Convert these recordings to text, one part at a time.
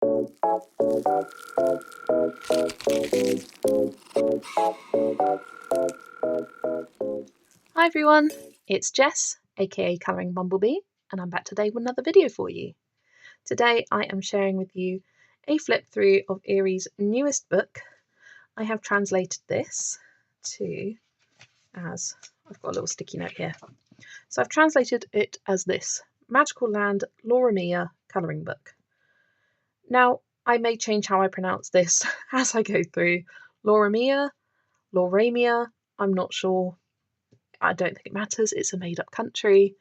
Hi everyone, it's Jess, aka Colouring Bumblebee, and I'm back today with another video for you. Today I am sharing with you a flip through of Eriys' newest book. I have translated this as, I've got a little sticky note here. So I've translated it as this, Magical Land Lauramia colouring book. Now, I may change how I pronounce this as I go through. Lauramia, I'm not sure. I don't think it matters, it's a made-up country.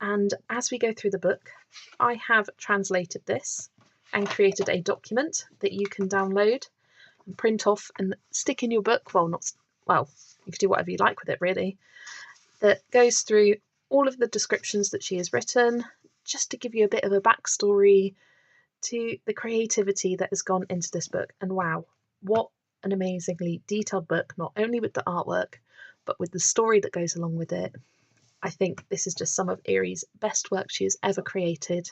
And as we go through the book, I have translated this and created a document that you can download and print off and stick in your book. Well, you can do whatever you like with it, really. That goes through all of the descriptions that she has written, just to give you a bit of a backstory to the creativity that has gone into this book. And wow, what an amazingly detailed book, not only with the artwork, but with the story that goes along with it. I think this is just some of Eriys' best work she has ever created.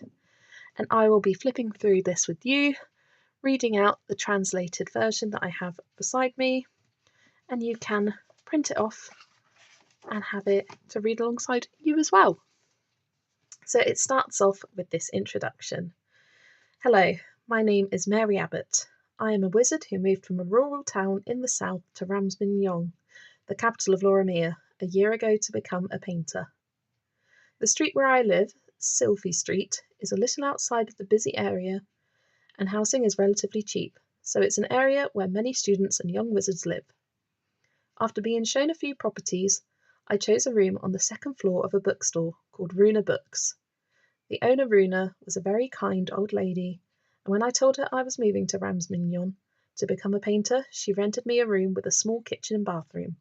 And I will be flipping through this with you, reading out the translated version that I have beside me, and you can print it off and have it to read alongside you as well. So it starts off with this introduction. Hello, my name is Mary Abbott. I am a wizard who moved from a rural town in the south to Ramsminyong, the capital of Lauramia, a year ago to become a painter. The street where I live, Sylphy Street, is a little outside of the busy area, and housing is relatively cheap, so it's an area where many students and young wizards live. After being shown a few properties, I chose a room on the second floor of a bookstore called Runa Books. The owner, Runa, was a very kind old lady, and when I told her I was moving to Ramsminyong to become a painter, she rented me a room with a small kitchen and bathroom.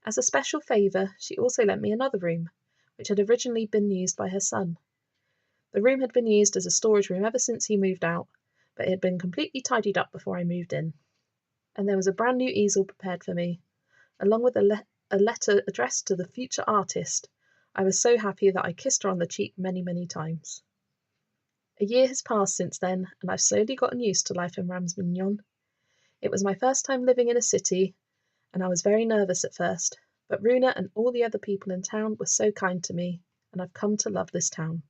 As a special favour, she also lent me another room, which had originally been used by her son. The room had been used as a storage room ever since he moved out, but it had been completely tidied up before I moved in. And there was a brand new easel prepared for me, along with a letter addressed to the future artist. I was so happy that I kissed her on the cheek many, many times. A year has passed since then, and I've slowly gotten used to life in Ramsminyong. It was my first time living in a city, and I was very nervous at first, but Runa and all the other people in town were so kind to me, and I've come to love this town.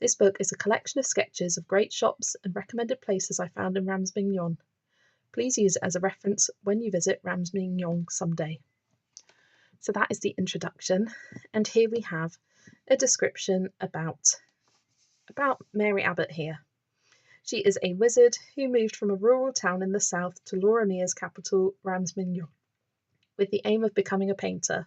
This book is a collection of sketches of great shops and recommended places I found in Ramsminyong. Please use it as a reference when you visit Ramsminyong someday. So that is the introduction, and here we have a description about Mary Abbott here. She is a wizard who moved from a rural town in the south to Lauramia's capital, Ramsminyong, with the aim of becoming a painter.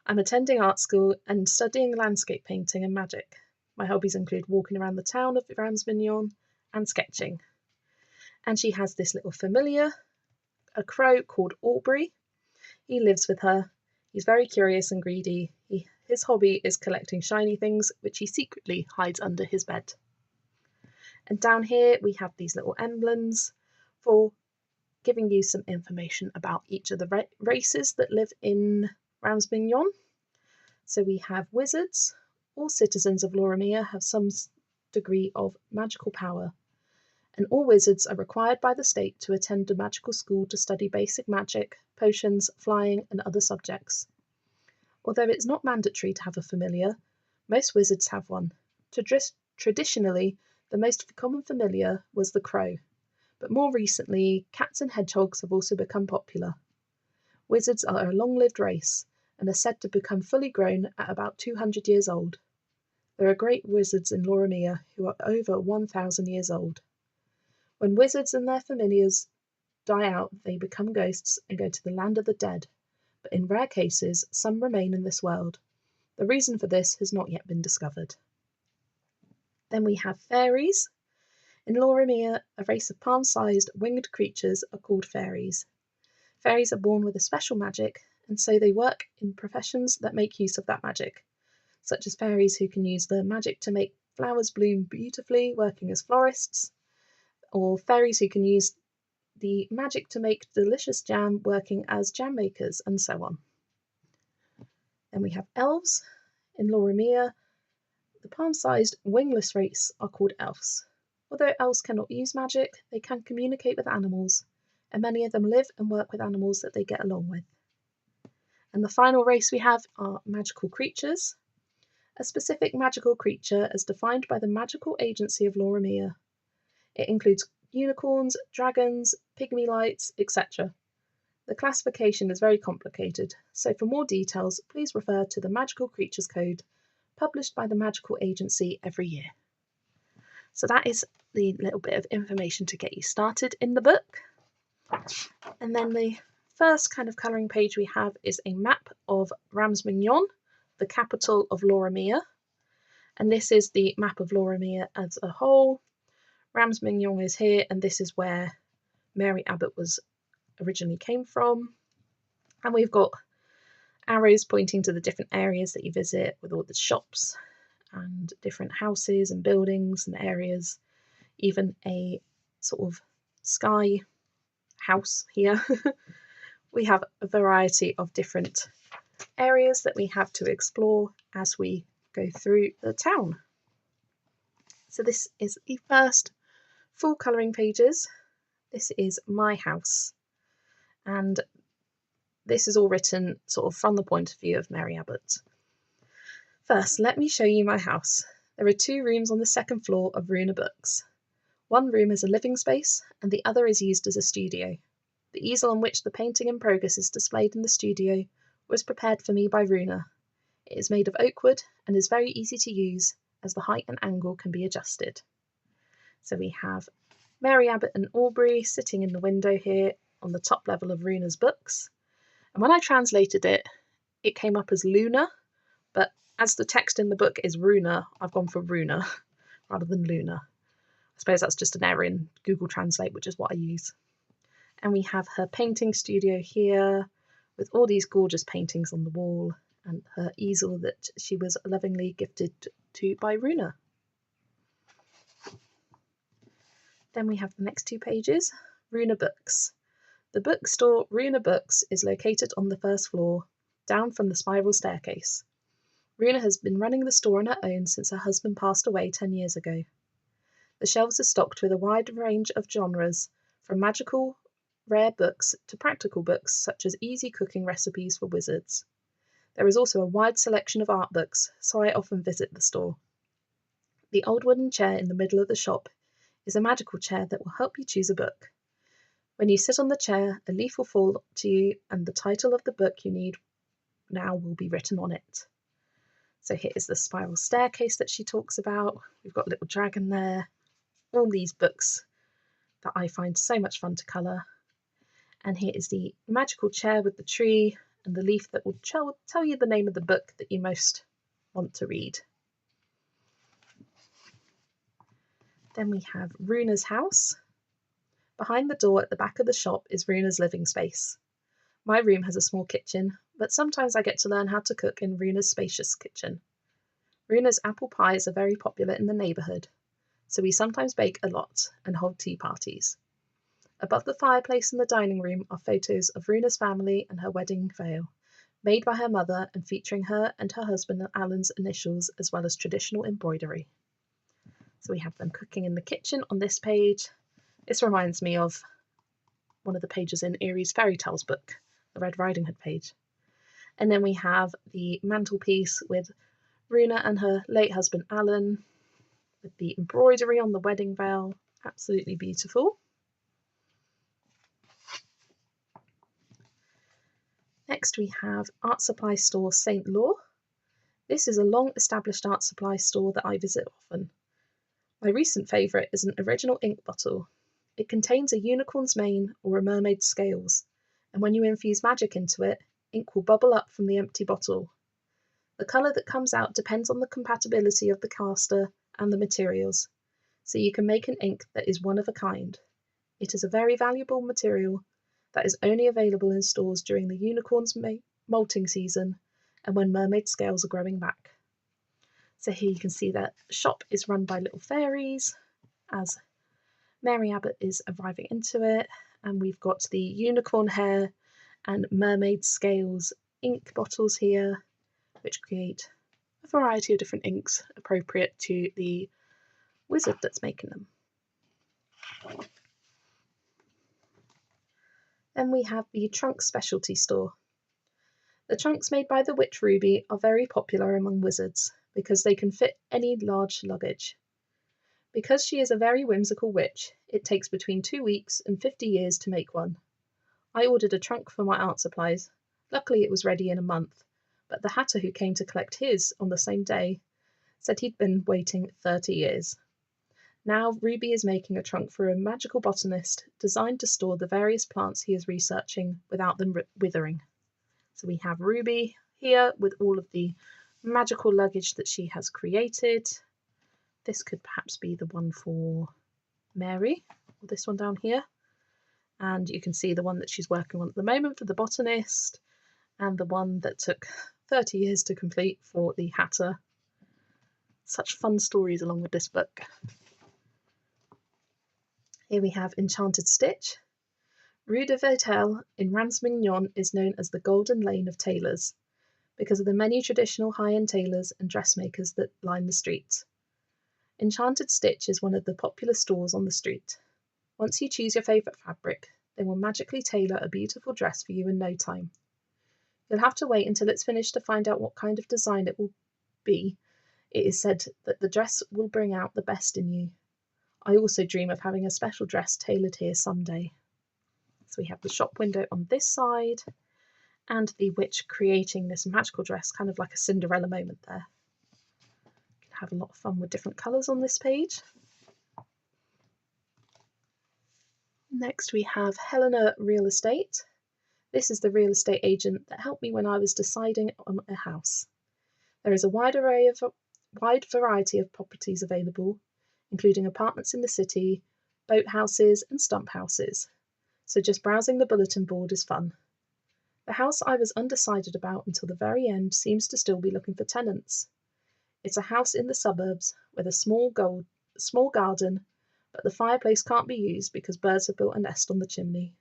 I'm attending art school and studying landscape painting and magic. My hobbies include walking around the town of Ramsminyong and sketching. And she has this little familiar, a crow called Aubrey. He lives with her. He's very curious and greedy. His hobby is collecting shiny things, which he secretly hides under his bed. And down here we have these little emblems for giving you some information about each of the races that live in Ramsminyong. So we have wizards. All citizens of Lauramia have some degree of magical power, and all wizards are required by the state to attend a magical school to study basic magic, potions, flying, and other subjects. Although it's not mandatory to have a familiar, most wizards have one. Traditionally, the most common familiar was the crow, but more recently, cats and hedgehogs have also become popular. Wizards are a long-lived race, and are said to become fully grown at about 200 years old. There are great wizards in Lauramia who are over 1,000 years old. When wizards and their familiars die out, they become ghosts and go to the land of the dead, but in rare cases, some remain in this world. The reason for this has not yet been discovered. Then we have fairies. In Lauramia, a race of palm-sized winged creatures are called fairies. Fairies are born with a special magic, and so they work in professions that make use of that magic, such as fairies who can use the magic to make flowers bloom beautifully, working as florists, or fairies who can use the magic to make delicious jam, working as jam makers, and so on. Then we have elves. In Lauramia, the palm-sized wingless race are called elves. Although elves cannot use magic, they can communicate with animals, and many of them live and work with animals that they get along with. And the final race we have are magical creatures. A specific magical creature as defined by the magical agency of Lauramia. It includes unicorns, dragons, pygmy lights, etc. The classification is very complicated, so for more details, please refer to the Magical Creatures Code, published by the Magical Agency every year. So that is the little bit of information to get you started in the book. And then the first kind of colouring page we have is a map of Ramsminyong, the capital of Lauramia. And this is the map of Lauramia as a whole. Ramsminyong is here, and this is where Mary Abbott was originally came from. And we've got arrows pointing to the different areas that you visit with all the shops and different houses and buildings and areas, even a sort of sky house here. We have a variety of different areas that we have to explore as we go through the town. So this is the first full colouring pages. This is my house, and this is all written sort of from the point of view of Mary Abbott. First, let me show you my house. There are 2 rooms on the second floor of Runa Books. One room is a living space, and the other is used as a studio. The easel on which the painting in progress is displayed in the studio was prepared for me by Runa. It is made of oak wood and is very easy to use, as the height and angle can be adjusted. So we have Mary Abbott and Aubrey sitting in the window here on the top level of Runa's books. And when I translated it, it came up as Luna, but as the text in the book is Runa, I've gone for Runa rather than Luna. I suppose that's just an error in Google Translate, which is what I use. And we have her painting studio here with all these gorgeous paintings on the wall and her easel that she was lovingly gifted to by Runa. Then we have the next 2 pages, Runa Books. The bookstore Runa Books is located on the first floor, down from the spiral staircase. Runa has been running the store on her own since her husband passed away 10 years ago. The shelves are stocked with a wide range of genres, from magical, rare books to practical books such as easy cooking recipes for wizards. There is also a wide selection of art books, so I often visit the store. The old wooden chair in the middle of the shop is a magical chair that will help you choose a book. When you sit on the chair, a leaf will fall to you and the title of the book you need now will be written on it. So here is the spiral staircase that she talks about. We've got a little dragon there. All these books that I find so much fun to colour. And here is the magical chair with the tree and the leaf that will tell you the name of the book that you most want to read. Then we have Runa's house. Behind the door at the back of the shop is Runa's living space. My room has a small kitchen, but sometimes I get to learn how to cook in Runa's spacious kitchen. Runa's apple pies are very popular in the neighbourhood, so we sometimes bake a lot and hold tea parties. Above the fireplace in the dining room are photos of Runa's family and her wedding veil, made by her mother and featuring her and her husband Alan's initials as well as traditional embroidery. So we have them cooking in the kitchen on this page. This reminds me of one of the pages in Erie's Fairy Tales book, the Red Riding Hood page. And then we have the mantelpiece with Runa and her late husband Alan, with the embroidery on the wedding veil, absolutely beautiful. Next we have art supply store St. Law. This is a long established art supply store that I visit often. My recent favourite is an original ink bottle. It contains a unicorn's mane or a mermaid's scales, and when you infuse magic into it, ink will bubble up from the empty bottle. The colour that comes out depends on the compatibility of the caster and the materials, so you can make an ink that is one of a kind. It is a very valuable material that is only available in stores during the unicorn's molting season and when mermaid scales are growing back. So here you can see that the shop is run by little fairies as Mary Abbott is arriving into it, and we've got the unicorn hair and mermaid scales ink bottles here, which create a variety of different inks appropriate to the wizard that's making them. Then we have the trunk specialty store. The trunks made by the witch Ruby are very popular among wizards because they can fit any large luggage. Because she is a very whimsical witch, it takes between 2 weeks and 50 years to make one. I ordered a trunk for my art supplies. Luckily it was ready in a month, but the hatter who came to collect his on the same day said he'd been waiting 30 years. Now Ruby is making a trunk for a magical botanist designed to store the various plants he is researching without them withering. So we have Ruby here with all of the magical luggage that she has created. This could perhaps be the one for Mary, or this one down here. And you can see the one that she's working on at the moment for the botanist, and the one that took 30 years to complete for the hatter. Such fun stories along with this book. Here we have Enchanted Stitch. Rue de Vatel in Ramsminyong is known as the Golden Lane of tailors because of the many traditional high-end tailors and dressmakers that line the streets. Enchanted Stitch is one of the popular stores on the street. Once you choose your favourite fabric, they will magically tailor a beautiful dress for you in no time. You'll have to wait until it's finished to find out what kind of design it will be. It is said that the dress will bring out the best in you. I also dream of having a special dress tailored here someday. So we have the shop window on this side and the witch creating this magical dress, kind of like a Cinderella moment there. You can have a lot of fun with different colours on this page. Next we have Helena Real Estate. This is the real estate agent that helped me when I was deciding on a house. There is a wide variety of properties available, including apartments in the city, boat houses and stump houses. So just browsing the bulletin board is fun. The house I was undecided about until the very end seems to still be looking for tenants. It's a house in the suburbs with a small garden, but the fireplace can't be used because birds have built a nest on the chimney.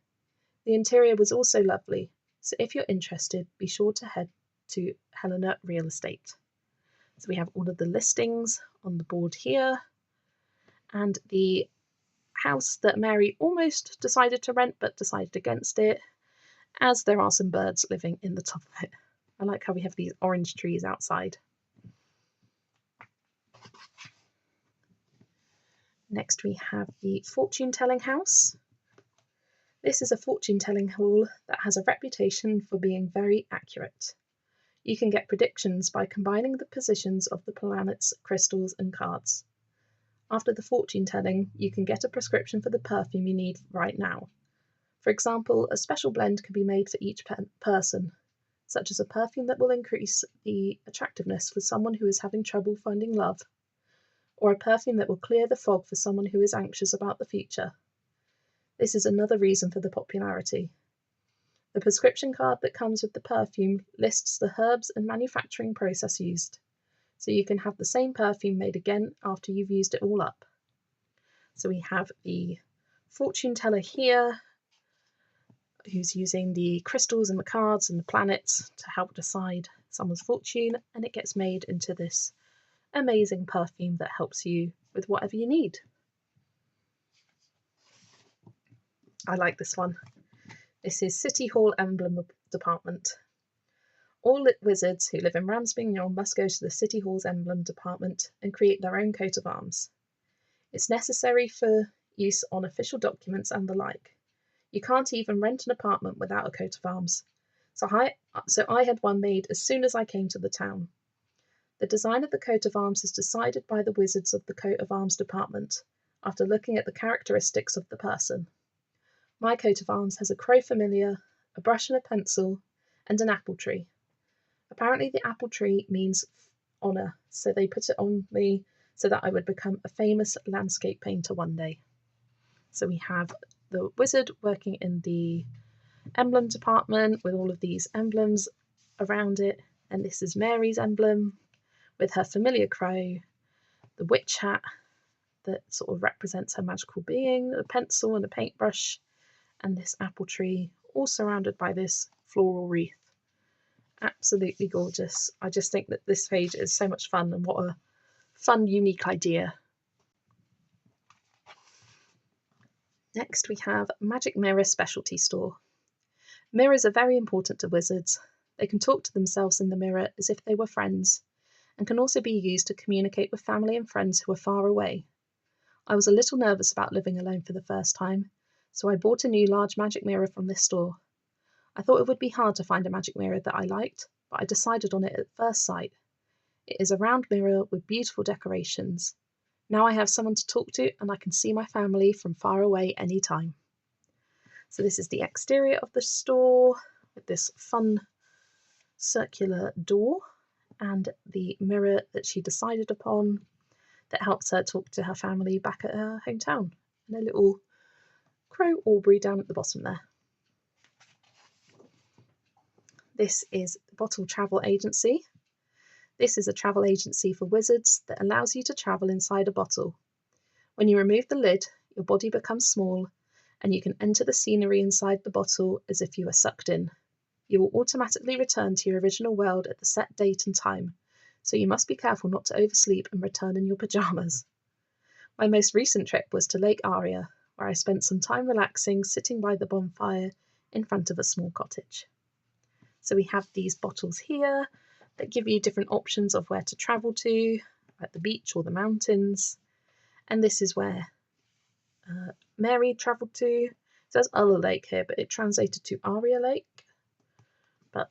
The interior was also lovely, so if you're interested, be sure to head to Helena Real Estate. So we have all of the listings on the board here, and the house that Mary almost decided to rent but decided against it, as there are some birds living in the top of it. I like how we have these orange trees outside. Next we have the fortune telling house. This is a fortune telling hall that has a reputation for being very accurate. You can get predictions by combining the positions of the planets, crystals and cards. After the fortune telling, you can get a prescription for the perfume you need right now. For example, a special blend can be made for each person, such as a perfume that will increase the attractiveness for someone who is having trouble finding love, or a perfume that will clear the fog for someone who is anxious about the future. This is another reason for the popularity. The prescription card that comes with the perfume lists the herbs and manufacturing process used, so you can have the same perfume made again after you've used it all up. So we have the fortune teller here, who's using the crystals and the cards and the planets to help decide someone's fortune, and it gets made into this amazing perfume that helps you with whatever you need. I like this one. This is City Hall Emblem Department. All wizards who live in Ramsminyong must go to the City Hall's Emblem Department and create their own coat of arms. It's necessary for use on official documents and the like. You can't even rent an apartment without a coat of arms. So I had one made as soon as I came to the town. The design of the coat of arms is decided by the wizards of the coat of arms department after looking at the characteristics of the person. My coat of arms has a crow familiar, a brush and a pencil, and an apple tree. Apparently the apple tree means honour, so they put it on me so that I would become a famous landscape painter one day. So we have the wizard working in the emblem department with all of these emblems around it, and this is Mary's emblem with her familiar crow, the witch hat that sort of represents her magical being, a pencil and a paintbrush, and this apple tree, all surrounded by this floral wreath. Absolutely gorgeous. I just think that this page is so much fun, and what a fun, unique idea. Next we have Magic Mirror Specialty Store. Mirrors are very important to wizards. They can talk to themselves in the mirror as if they were friends, and can also be used to communicate with family and friends who are far away. I was a little nervous about living alone for the first time, so I bought a new large magic mirror from this store. I thought it would be hard to find a magic mirror that I liked, but I decided on it at first sight. It is a round mirror with beautiful decorations. Now I have someone to talk to, and I can see my family from far away any time. So this is the exterior of the store with this fun circular door and the mirror that she decided upon that helps her talk to her family back at her hometown. And a little crow Aubrey down at the bottom there. This is the Bottle Travel Agency. This is a travel agency for wizards that allows you to travel inside a bottle. When you remove the lid, your body becomes small and you can enter the scenery inside the bottle as if you were sucked in. You will automatically return to your original world at the set date and time, so you must be careful not to oversleep and return in your pyjamas. My most recent trip was to Lake Eriy, where I spent some time relaxing, sitting by the bonfire in front of a small cottage. So we have these bottles here that give you different options of where to travel to, like the beach or the mountains. And this is where Mary travelled to. It says Ulla Lake here, but it translated to Aria Lake. But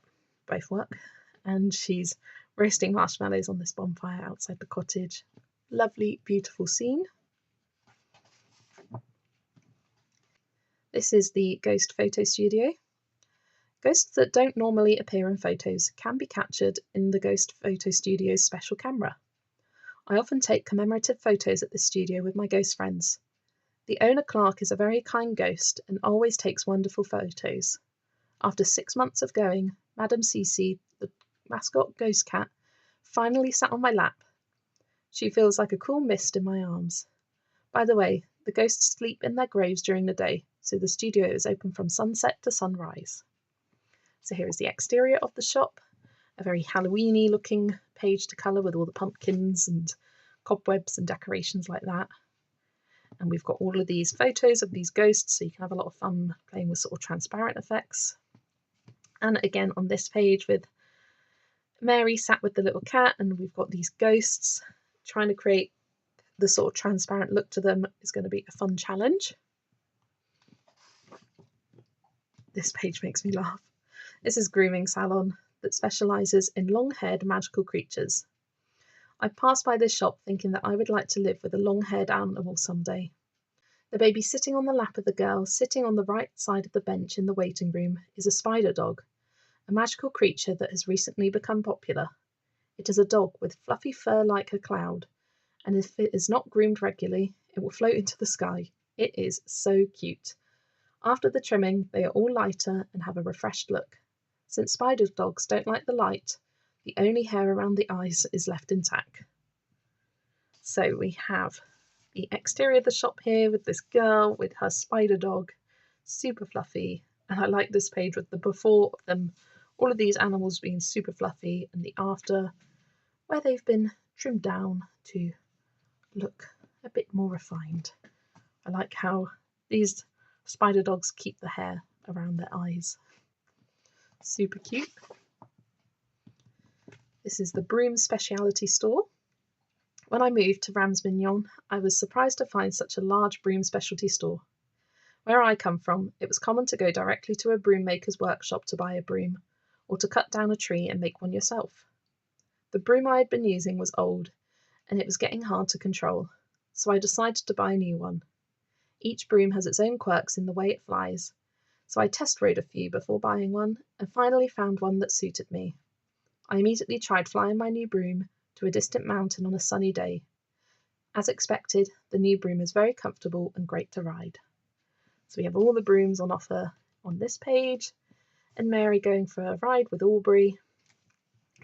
both work. And she's roasting marshmallows on this bonfire outside the cottage. Lovely, beautiful scene. This is the Ghost Photo Studio. Ghosts that don't normally appear in photos can be captured in the Ghost Photo Studio's special camera. I often take commemorative photos at this studio with my ghost friends. The owner Clark is a very kind ghost and always takes wonderful photos. After 6 months of going, Madame Cece, the mascot ghost cat, finally sat on my lap. She feels like a cool mist in my arms. By the way, the ghosts sleep in their graves during the day, so the studio is open from sunset to sunrise. So here is the exterior of the shop, a very Halloween-y looking page to colour with all the pumpkins and cobwebs and decorations like that. And we've got all of these photos of these ghosts, so you can have a lot of fun playing with sort of transparent effects. And again on this page with Mary sat with the little cat, and we've got these ghosts. Trying to create the sort of transparent look to them is going to be a fun challenge. This page makes me laugh. This is Grooming Salon that specialises in long-haired magical creatures. I passed by this shop thinking that I would like to live with a long-haired animal someday. The baby sitting on the lap of the girl sitting on the right side of the bench in the waiting room is a spider dog, a magical creature that has recently become popular. It is a dog with fluffy fur like a cloud, and if it is not groomed regularly, it will float into the sky. It is so cute. After the trimming, they are all lighter and have a refreshed look. Since spider dogs don't like the light, the only hair around the eyes is left intact. So we have the exterior of the shop here with this girl with her spider dog, super fluffy. And I like this page with the before of them, all of these animals being super fluffy, and the after, where they've been trimmed down to look a bit more refined. I like how these spider dogs keep the hair around their eyes. Super cute. This is the Broom speciality store. When I moved to Ramsminyong, I was surprised to find such a large broom specialty store. Where I come from, it was common to go directly to a broom maker's workshop to buy a broom, or to cut down a tree and make one yourself. The broom I had been using was old, and it was getting hard to control, so I decided to buy a new one. Each broom has its own quirks in the way it flies, so I test rode a few before buying one, and finally found one that suited me. I immediately tried flying my new broom to a distant mountain on a sunny day. As expected, the new broom is very comfortable and great to ride. So we have all the brooms on offer on this page, and Mary going for a ride with Aubrey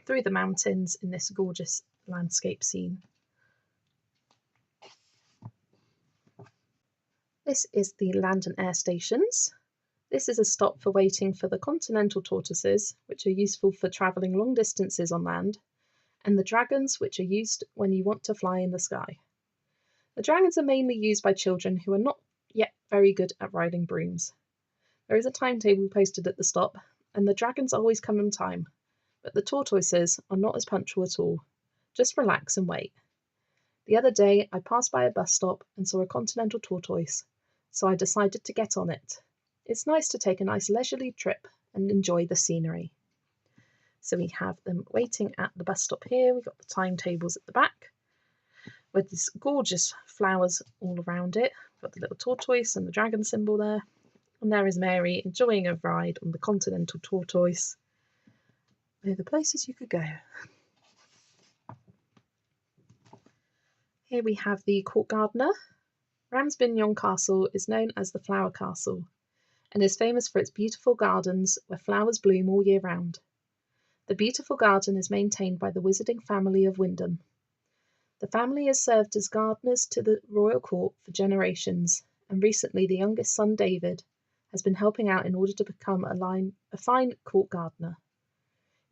through the mountains in this gorgeous landscape scene. This is the land and air stations. This is a stop for waiting for the continental tortoises, which are useful for travelling long distances on land, and the dragons, which are used when you want to fly in the sky. The dragons are mainly used by children who are not yet very good at riding brooms. There is a timetable posted at the stop, and the dragons always come on time, but the tortoises are not as punctual at all. Just relax and wait. The other day I passed by a bus stop and saw a continental tortoise, so I decided to get on it. It's nice to take a nice leisurely trip and enjoy the scenery. So we have them waiting at the bus stop here. We've got the timetables at the back with these gorgeous flowers all around it. We've got the little tortoise and the dragon symbol there. And there is Mary enjoying a ride on the continental tortoise. They're the places you could go. Here we have the court gardener. Ramsminyong Castle is known as the Flower Castle and is famous for its beautiful gardens where flowers bloom all year round. The beautiful garden is maintained by the wizarding family of Wyndham. The family has served as gardeners to the royal court for generations, and recently the youngest son David has been helping out in order to become a fine court gardener.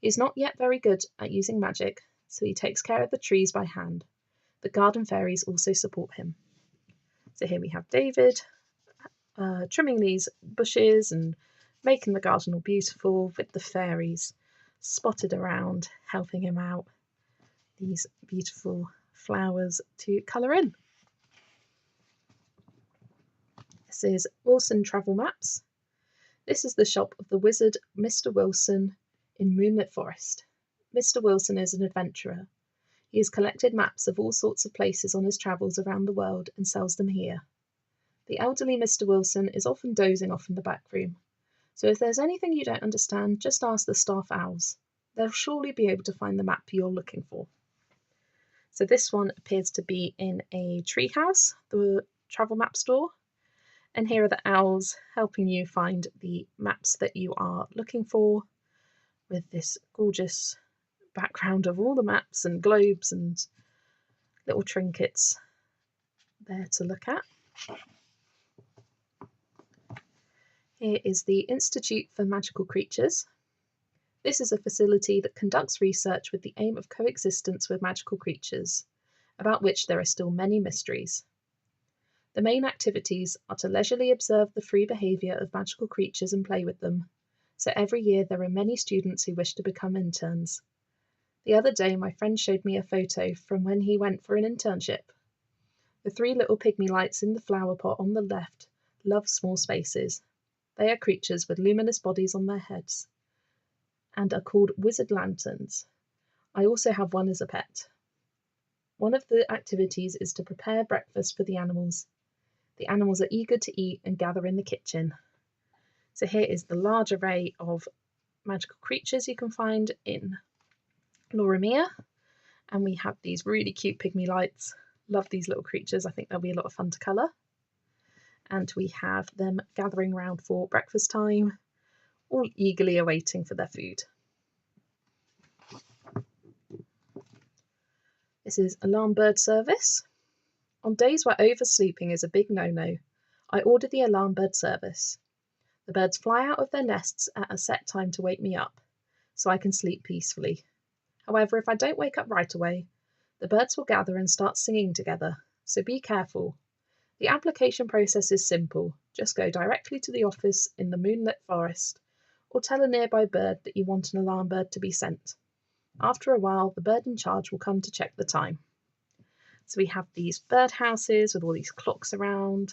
He is not yet very good at using magic, so he takes care of the trees by hand. The garden fairies also support him. So here we have David trimming these bushes and making the garden all beautiful with the fairies spotted around, helping him out. These beautiful flowers to colour in. This is Wilson Travel Maps. This is the shop of the wizard Mr. Wilson in Moonlit Forest. Mr. Wilson is an adventurer. He has collected maps of all sorts of places on his travels around the world and sells them here. The elderly Mr. Wilson is often dozing off in the back room, so if there's anything you don't understand, just ask the staff owls. They'll surely be able to find the map you're looking for. So this one appears to be in a treehouse, the travel map store. And here are the owls helping you find the maps that you are looking for, with this gorgeous background of all the maps and globes and little trinkets there to look at. Here is the Institute for Magical Creatures. This is a facility that conducts research with the aim of coexistence with magical creatures, about which there are still many mysteries. The main activities are to leisurely observe the free behaviour of magical creatures and play with them, so every year there are many students who wish to become interns. The other day my friend showed me a photo from when he went for an internship. The three little pygmy lights in the flower pot on the left love small spaces. They are creatures with luminous bodies on their heads and are called wizard lanterns. I also have one as a pet. One of the activities is to prepare breakfast for the animals. The animals are eager to eat and gather in the kitchen. So here is the large array of magical creatures you can find in Lauramia. And we have these really cute pygmy lights. Love these little creatures. I think they'll be a lot of fun to colour. And we have them gathering round for breakfast time, all eagerly awaiting for their food. This is alarm bird service. On days where oversleeping is a big no-no, I order the alarm bird service. The birds fly out of their nests at a set time to wake me up, so I can sleep peacefully. However, if I don't wake up right away, the birds will gather and start singing together, so be careful. The application process is simple. Just go directly to the office in the moonlit forest, or tell a nearby bird that you want an alarm bird to be sent. After a while, the bird in charge will come to check the time. So we have these bird houses with all these clocks around,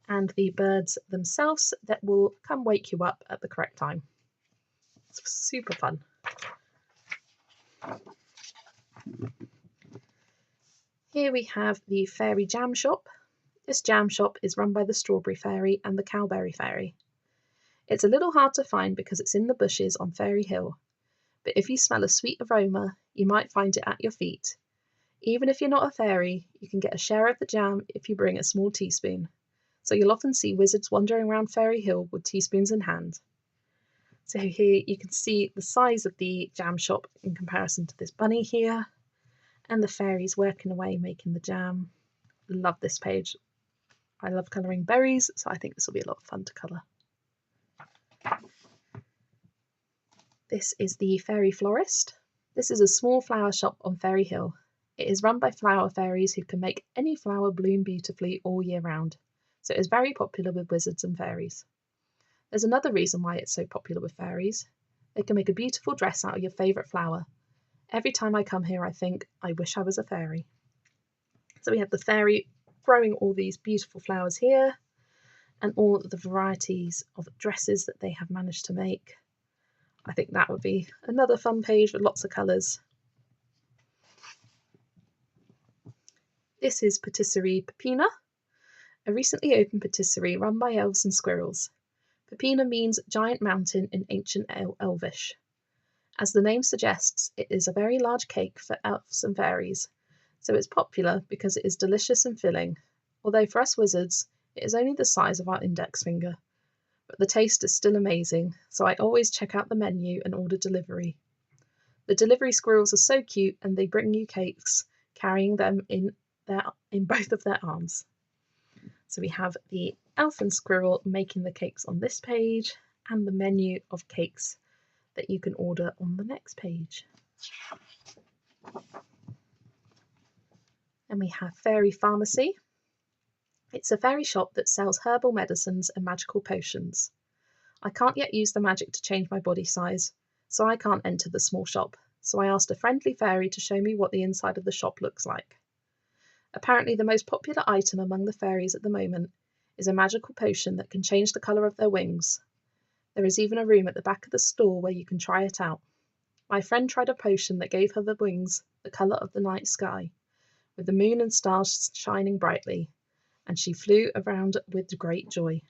and the birds themselves that will come wake you up at the correct time. It's super fun. Here we have the Fairy Jam Shop. This jam shop is run by the Strawberry Fairy and the Cowberry Fairy. It's a little hard to find because it's in the bushes on Fairy Hill, but if you smell a sweet aroma, you might find it at your feet. Even if you're not a fairy, you can get a share of the jam if you bring a small teaspoon. So you'll often see wizards wandering around Fairy Hill with teaspoons in hand. So here you can see the size of the jam shop in comparison to this bunny here, and the fairies working away making the jam. Love this page. I love colouring berries, so I think this will be a lot of fun to colour. This is the Fairy Florist. This is a small flower shop on Fairy Hill. It is run by flower fairies who can make any flower bloom beautifully all year round, so it is very popular with wizards and fairies. There's another reason why it's so popular with fairies. They can make a beautiful dress out of your favourite flower. Every time I come here I think, I wish I was a fairy. So we have the fairy growing all these beautiful flowers here, and all the varieties of dresses that they have managed to make. I think that would be another fun page with lots of colours. This is Patisserie Pina, a recently opened patisserie run by elves and squirrels. Pina means giant mountain in ancient Elvish. As the name suggests, it is a very large cake for elves and fairies, so it's popular because it is delicious and filling, although for us wizards it is only the size of our index finger. But the taste is still amazing, so I always check out the menu and order delivery. The delivery squirrels are so cute, and they bring you cakes, carrying them in both of their arms. So we have the elf and squirrel making the cakes on this page, and the menu of cakes that you can order on the next page. And we have Fairy Pharmacy. It's a fairy shop that sells herbal medicines and magical potions. I can't yet use the magic to change my body size, so I can't enter the small shop, so I asked a friendly fairy to show me what the inside of the shop looks like. Apparently the most popular item among the fairies at the moment is a magical potion that can change the colour of their wings. There is even a room at the back of the store where you can try it out. My friend tried a potion that gave her the wings the colour of the night sky, with the moon and stars shining brightly, and she flew around with great joy.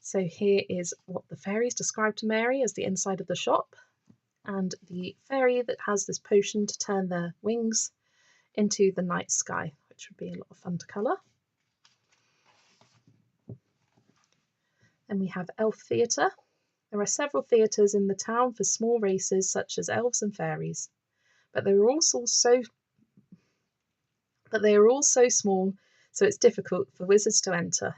So here is what the fairies described to Mary as the inside of the shop, and the fairy that has this potion to turn their wings into the night sky, which would be a lot of fun to colour. Then we have Elf Theatre. There are several theatres in the town for small races such as elves and fairies, but they are all so small, so it's difficult for wizards to enter.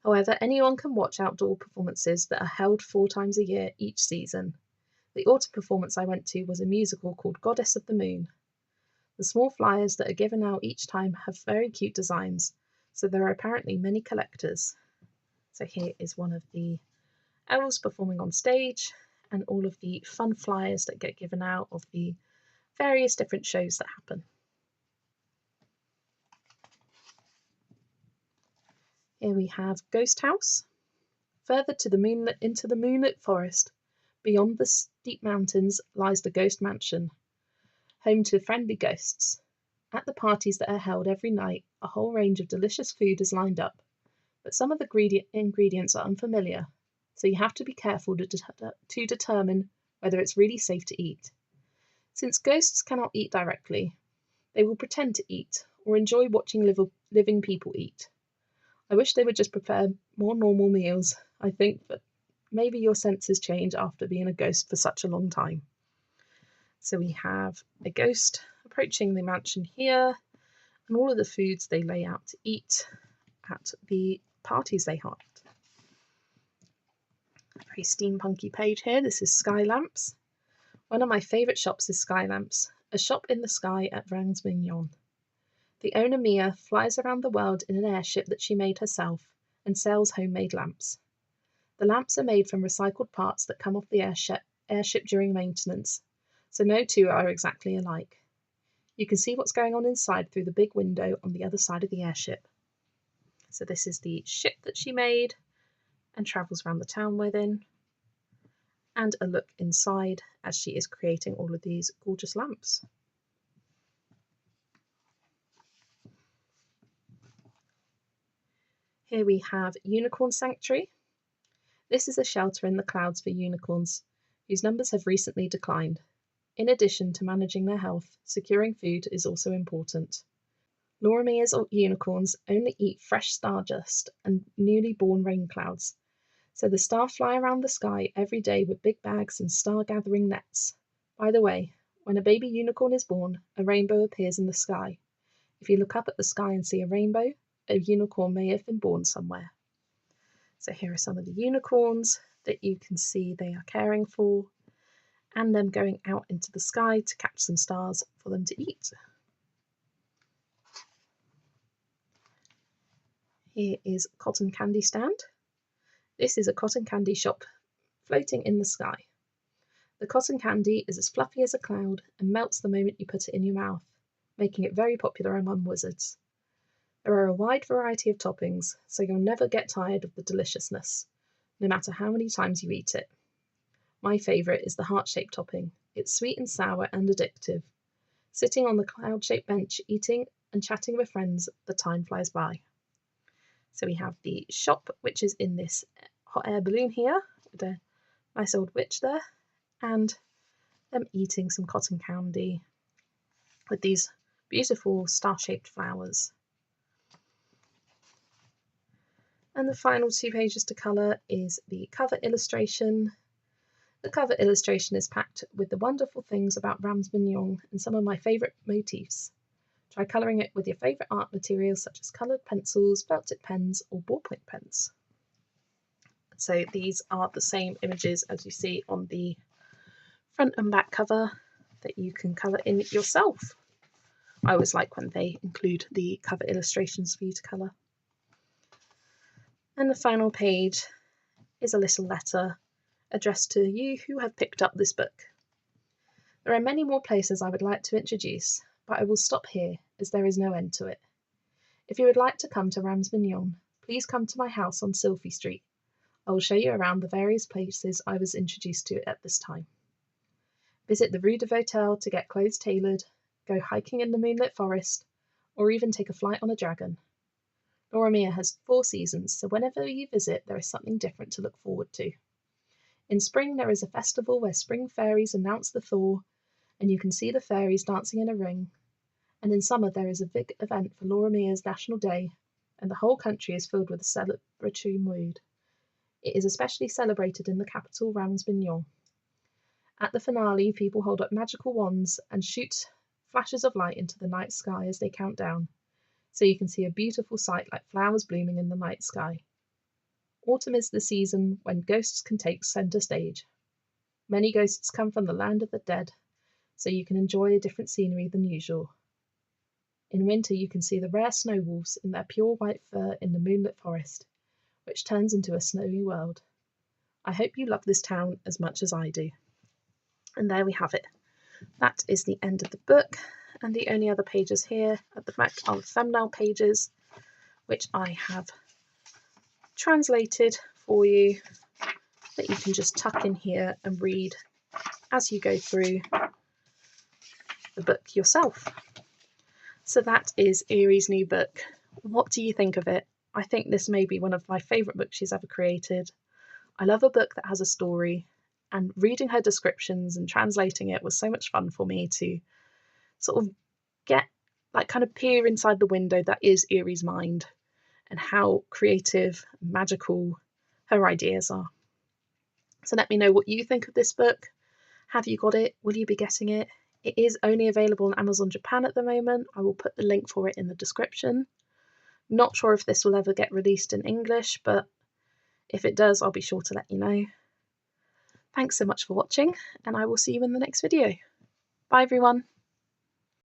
However, anyone can watch outdoor performances that are held 4 times a year each season. The autumn performance I went to was a musical called Goddess of the Moon. The small flyers that are given out each time have very cute designs, so there are apparently many collectors. So here is one of the elves performing on stage, and all of the fun flyers that get given out of the various different shows that happen. Here we have Ghost House. Further into the moonlit forest, beyond the steep mountains, lies the Ghost Mansion, home to friendly ghosts. At the parties that are held every night, a whole range of delicious food is lined up, but some of the ingredients are unfamiliar, so you have to be careful to determine whether it's really safe to eat. Since ghosts cannot eat directly, they will pretend to eat or enjoy watching living people eat. I wish they would just prepare more normal meals, I think, but maybe your senses change after being a ghost for such a long time. So we have a ghost approaching the mansion here, and all of the foods they lay out to eat at the parties they hold. A very steampunky page here. This is Sky Lamps. One of my favourite shops is Sky Lamps, a shop in the sky at Ramsminyong. The owner, Mia, flies around the world in an airship that she made herself and sells homemade lamps. The lamps are made from recycled parts that come off the airship during maintenance, so no two are exactly alike. You can see what's going on inside through the big window on the other side of the airship. So this is the ship that she made and travels around the town within, and a look inside as she is creating all of these gorgeous lamps. Here we have Unicorn Sanctuary. This is a shelter in the clouds for unicorns, whose numbers have recently declined. In addition to managing their health, securing food is also important. Lauramia's unicorns only eat fresh stardust and newly born rain clouds, so the staff fly around the sky every day with big bags and star-gathering nets. By the way, when a baby unicorn is born, a rainbow appears in the sky. If you look up at the sky and see a rainbow, a unicorn may have been born somewhere. So here are some of the unicorns that you can see they are caring for, and them going out into the sky to catch some stars for them to eat. Here is Cotton Candy Stand. This is a cotton candy shop floating in the sky. The cotton candy is as fluffy as a cloud and melts the moment you put it in your mouth, making it very popular among wizards. There are a wide variety of toppings, so you'll never get tired of the deliciousness, no matter how many times you eat it. My favourite is the heart-shaped topping. It's sweet and sour and addictive. Sitting on the cloud-shaped bench, eating and chatting with friends, the time flies by. So we have the shop, which is in this hot air balloon here, with a nice old witch there, and them eating some cotton candy with these beautiful star-shaped flowers. And the final 2 pages to colour is the cover illustration. The cover illustration is packed with the wonderful things about Ramsminyong and some of my favourite motifs. Try colouring it with your favourite art materials such as coloured pencils, felt tip pens or ballpoint pens. So these are the same images as you see on the front and back cover that you can colour in yourself. I always like when they include the cover illustrations for you to colour. And the final page is a little letter addressed to you who have picked up this book. There are many more places I would like to introduce, but I will stop here as there is no end to it. If you would like to come to Ramsminyong, please come to my house on Sylphy Street. I will show you around the various places I was introduced to at this time. Visit the Rue de Votel to get clothes tailored, go hiking in the moonlit forest, or even take a flight on a dragon. Lauramia has 4 seasons, so whenever you visit there is something different to look forward to. In spring there is a festival where spring fairies announce the thaw, and you can see the fairies dancing in a ring. And in summer there is a big event for Lauramia's National Day, and the whole country is filled with a celebratory mood. It is especially celebrated in the capital, Ramsminyong. At the finale, people hold up magical wands and shoot flashes of light into the night sky as they count down, so you can see a beautiful sight like flowers blooming in the night sky. Autumn is the season when ghosts can take centre stage. Many ghosts come from the land of the dead, so you can enjoy a different scenery than usual. In winter you can see the rare snow wolves in their pure white fur in the moonlit forest, which turns into a snowy world. I hope you love this town as much as I do. And there we have it. That is the end of the book, and the only other pages here at the back are the thumbnail pages, which I have translated for you that you can just tuck in here and read as you go through the book yourself. So that is Eriy's new book. What do you think of it? I think this may be one of my favourite books she's ever created. I love a book that has a story, and reading her descriptions and translating it was so much fun for me to sort of get, like, kind of peer inside the window that is Eriy's mind and how creative and magical her ideas are. So let me know what you think of this book. Have you got it? Will you be getting it? It is only available on Amazon Japan at the moment. I will put the link for it in the description. Not sure if this will ever get released in English, but if it does, I'll be sure to let you know. Thanks so much for watching, and I will see you in the next video. Bye everyone.